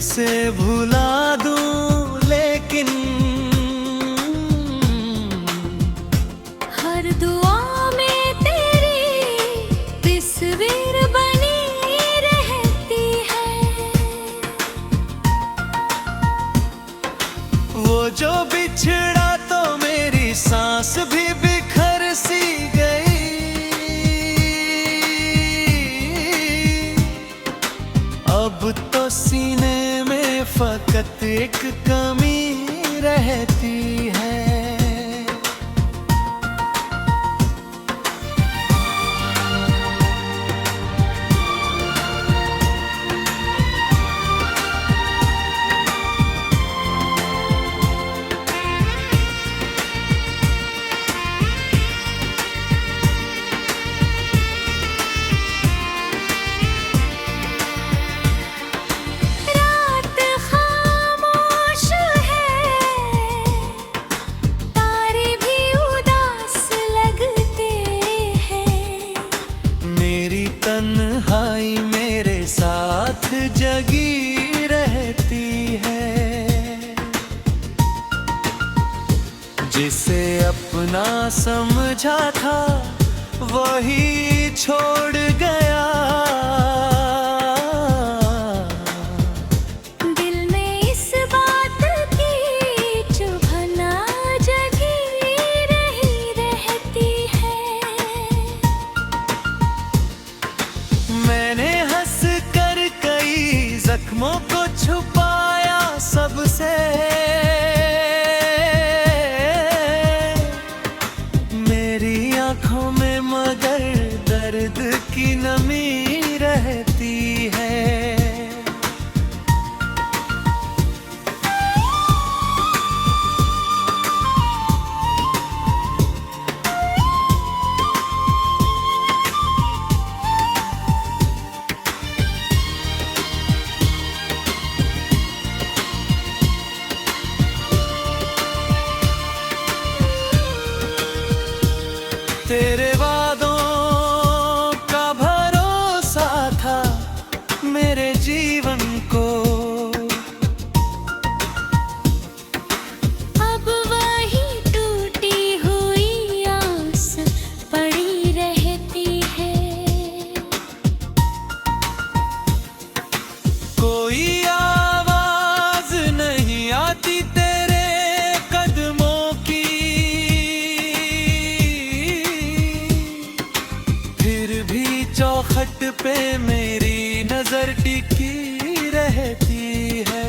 उसे भुला दूं, लेकिन हर दुआ में तेरी तस्वीर बनी रहती है। वो जो बिछड़ा तो मेरी सांस भी बिखर सी गई। अब तो सीने में फकत एक कमी रहती है। तन्हाई मेरे साथ जगी रहती है। जिसे अपना समझा था वही छोड़ गया। दिल में इस बात की चुभना जगी रहती है। मैंने हंस कर कई जख्मों को छुपाया सबसे। मेरी आंखों में मगर दर्द की नमी रहती है। तेरे वादों का भरोसा था मेरे जीवन को। अब वही टूटी हुई आस पड़ी रहती है। कोई आवाज नहीं आती तेरे कदमों की। फिर भी चौखट पे मेरी नजर टिकी रहती है।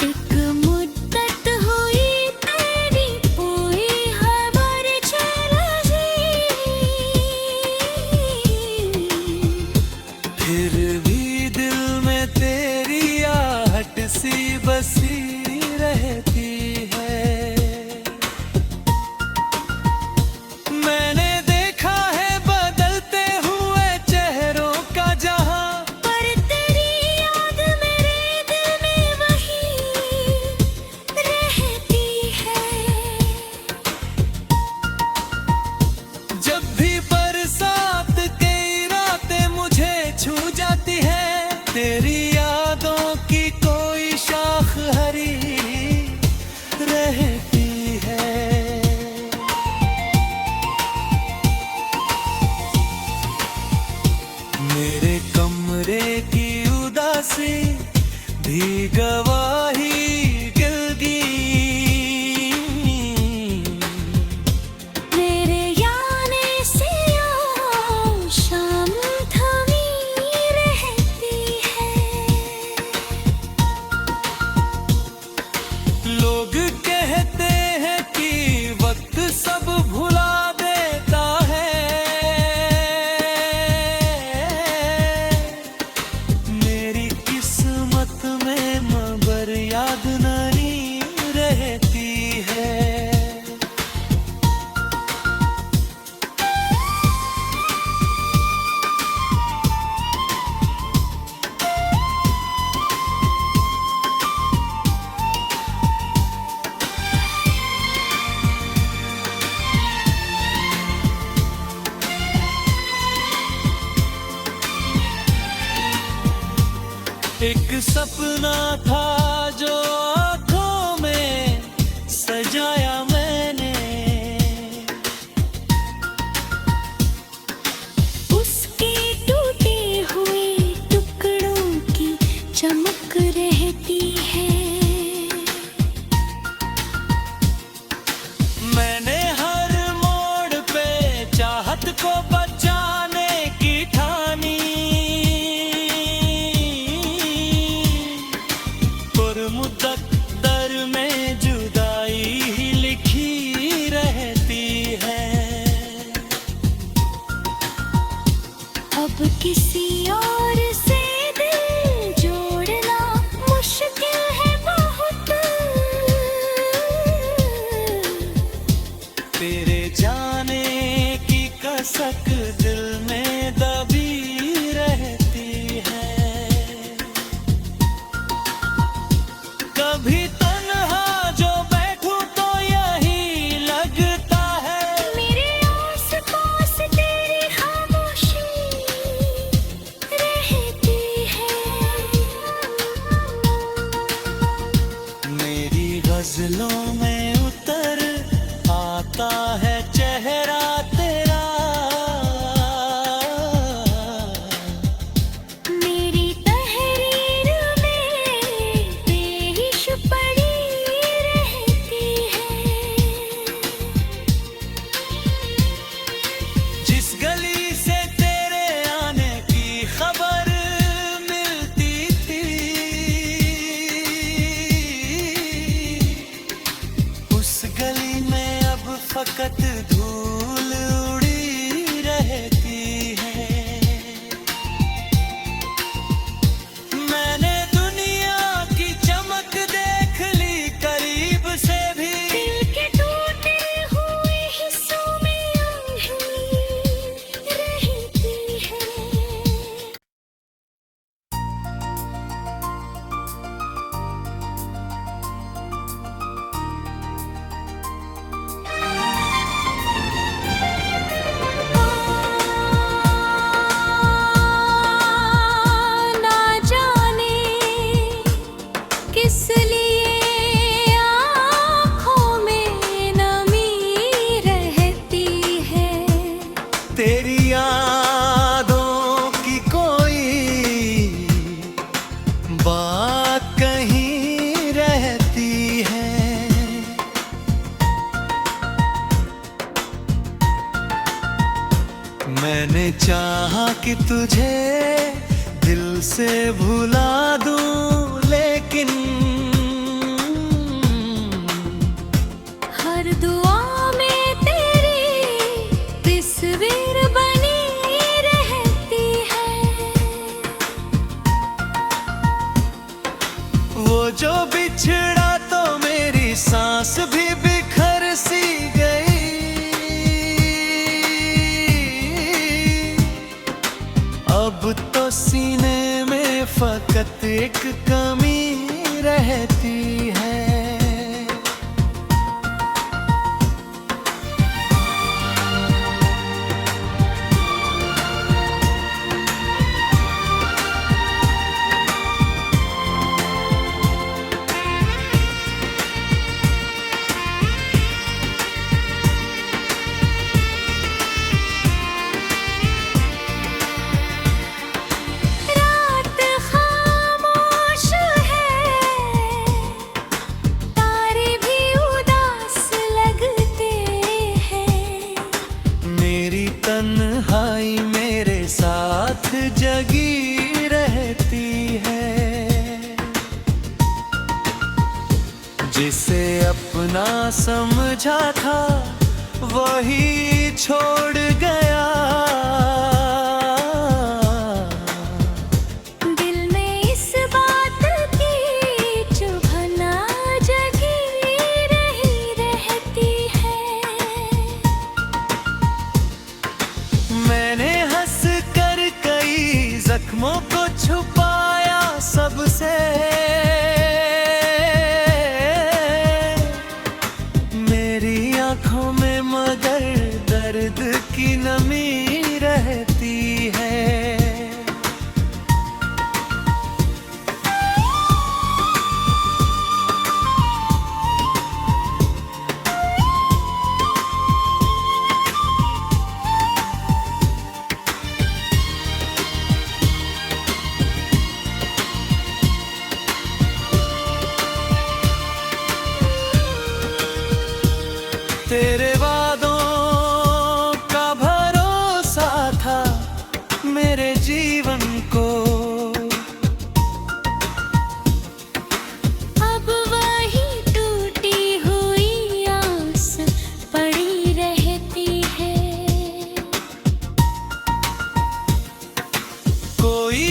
एक मुद्दत हुई तेरी कोई खबर चली। फिर भी दिल में तेरी आहट सी बसी रहती है। मैंने देखा है बदलते हुए चेहरों का जहां, पर तेरी याद मेरे दिल में वही रहती है। जब भी बरसात की रातें मुझे छू जाती है। तेरी यादों की कोई शाख हरी रहती है। मेरे कमरे की उदासी भी गवाही गिलगी। मेरे आने से शाम थमी रहती है। लोग कहते हैं कि वक्त सब भुला देता है। मेरी किस्मत में मगर एक सपना था जो आँखों में सजाया मैंने, उसके टूटे हुए टुकड़ों की चमक रहती है। मैंने हर मोड़ पे चाहत को बचाने की ठानी, मुद्दर में जुदाई ही लिखी रहती है। अब किसी और से दिल जोड़ना मुश्किल है बहुत, तेरे जाने की कसक दिल में दबी रहती है। कभी तन्हा जो बैठूं तो यही लगता है, मेरे आस-पास तेरी खामोशी रहती है। मेरी गजलों में उतर आता है चेहरा तेरा, मेरी तहरीर में पेश पड़ी रहती है। जिस गली से तेरे आने की खबर मिलती थी, उस गली में अब फकत धूल उड़ी रहती है। मैंने दुनिया की चमक देख ली करीब से भी, दिल के टूटे हुए हिस्सों में आंखें रहती है। ना जाने किस लिए आँखों में नमी रहती है। तेरी यादों की कोई बात कहीं रहती है। मैंने चाहा कि तुझे दिल से भुला दूं, लेकिन हर दुआ में तेरी तस्वीर बनी रहती है। वो जो बिछड़ा तो मेरी सांस भी बिखर सी गई। अब तो सीने में फकत एक कमी रहती है। रात खामोश है, तारे भी उदास लगते हैं। मेरी तन्हाई मेरे साथ जगी रहती है। जिसे अपना समझा था वही छोड़ गया। दिल में इस बात की चुभना जगी रहती है। मैंने हंस कर कई जख्मों को छुपाया सबसे। मेरी आंखों में मगर दर्द की नमी रहती है। तेरे वादों का भरोसा था मेरे जीवन को। अब वही टूटी हुई आस पड़ी रहती है। कोई